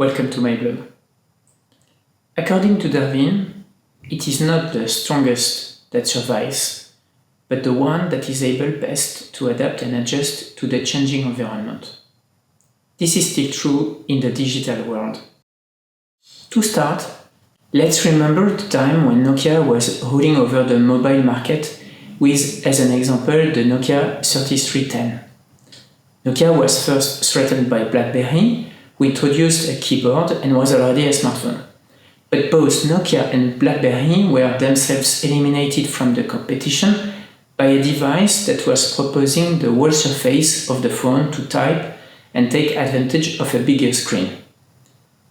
Welcome to my blog. According to Darwin, it is not the strongest that survives, but the one that is able best to adapt and adjust to the changing environment. This is still true in the digital world. To start, let's remember the time when Nokia was ruling over the mobile market with, as an example, the Nokia 3310. Nokia was first threatened by BlackBerry, who introduced a keyboard and was already a smartphone. But both Nokia and BlackBerry were themselves eliminated from the competition by a device that was proposing the whole surface of the phone to type and take advantage of a bigger screen.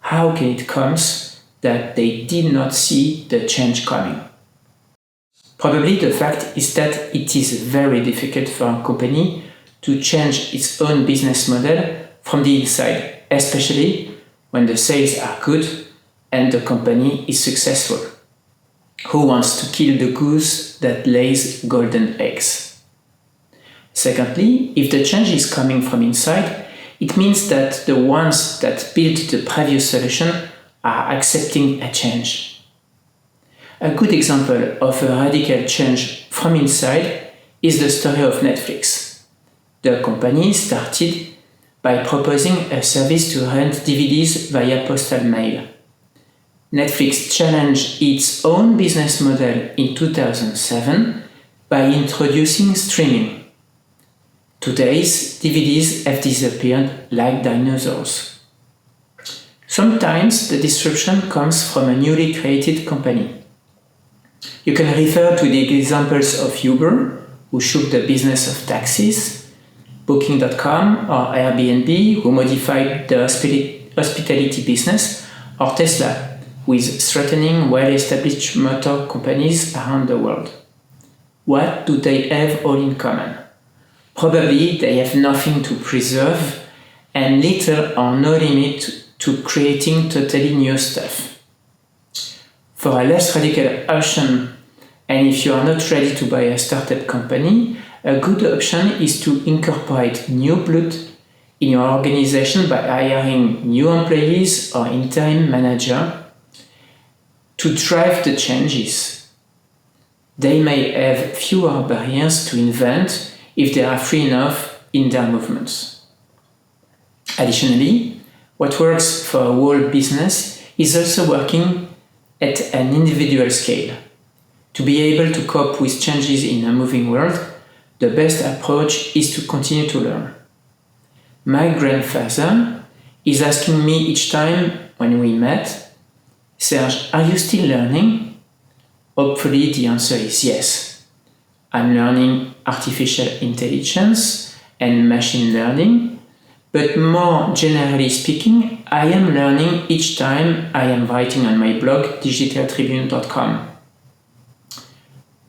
How can it come that they did not see the change coming? Probably the fact is that it is very difficult for a company to change its own business model from the inside, especially when the sales are good and the company is successful. Who wants to kill the goose that lays golden eggs? Secondly, if the change is coming from inside, it means that the ones that built the previous solution are accepting a change. A good example of a radical change from inside is the story of Netflix. The company started by proposing a service to rent DVDs via postal mail. Netflix challenged its own business model in 2007 by introducing streaming. Today's DVDs have disappeared like dinosaurs. Sometimes the disruption comes from a newly created company. You can refer to the examples of Uber, who shook the business of taxis, Booking.com or Airbnb, who modified the hospitality business, or Tesla, who is threatening well-established motor companies around the world. What do they have all in common? Probably they have nothing to preserve and little or no limit to creating totally new stuff. For a less radical option, and if you are not ready to buy a startup company, a good option is to incorporate new blood in your organization by hiring new employees or interim manager to drive the changes. They may have fewer barriers to invent if they are free enough in their movements. Additionally, what works for a whole business is also working at an individual scale. To be able to cope with changes in a moving world, the best approach is to continue to learn. My grandfather is asking me each time when we met, "Serge, are you still learning?" Hopefully the answer is yes. I'm learning artificial intelligence and machine learning, but more generally speaking, I am learning each time I am writing on my blog digitaltribune.com.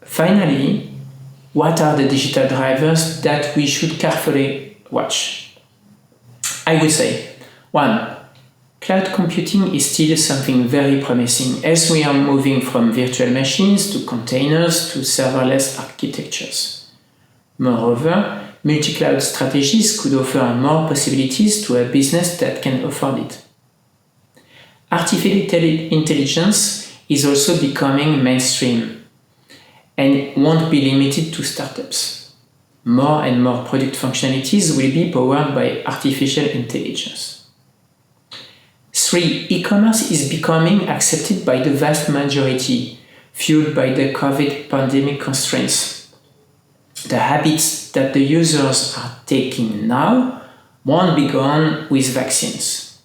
Finally, what are the digital drivers that we should carefully watch? I would say, 1. Cloud computing is still something very promising as we are moving from virtual machines to containers to serverless architectures. Moreover, multi-cloud strategies could offer more possibilities to a business that can afford it. Artificial intelligence is also becoming mainstream and won't be limited to startups. More and more product functionalities will be powered by artificial intelligence. 3. E-commerce is becoming accepted by the vast majority, fueled by the COVID pandemic constraints. The habits that the users are taking now won't be gone with vaccines.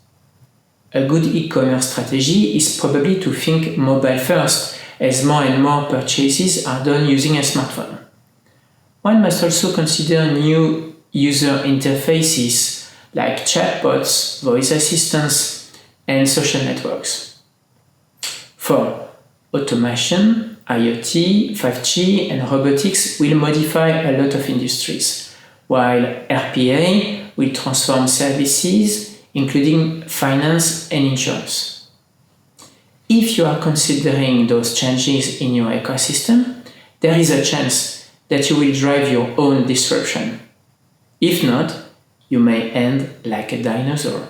A good e-commerce strategy is probably to think mobile first, as more and more purchases are done using a smartphone. One must also consider new user interfaces like chatbots, voice assistants, and social networks. 4. Automation, IoT, 5G, and robotics will modify a lot of industries, while RPA will transform services, including finance and insurance. If you are considering those changes in your ecosystem, there is a chance that you will drive your own disruption. If not, you may end like a dinosaur.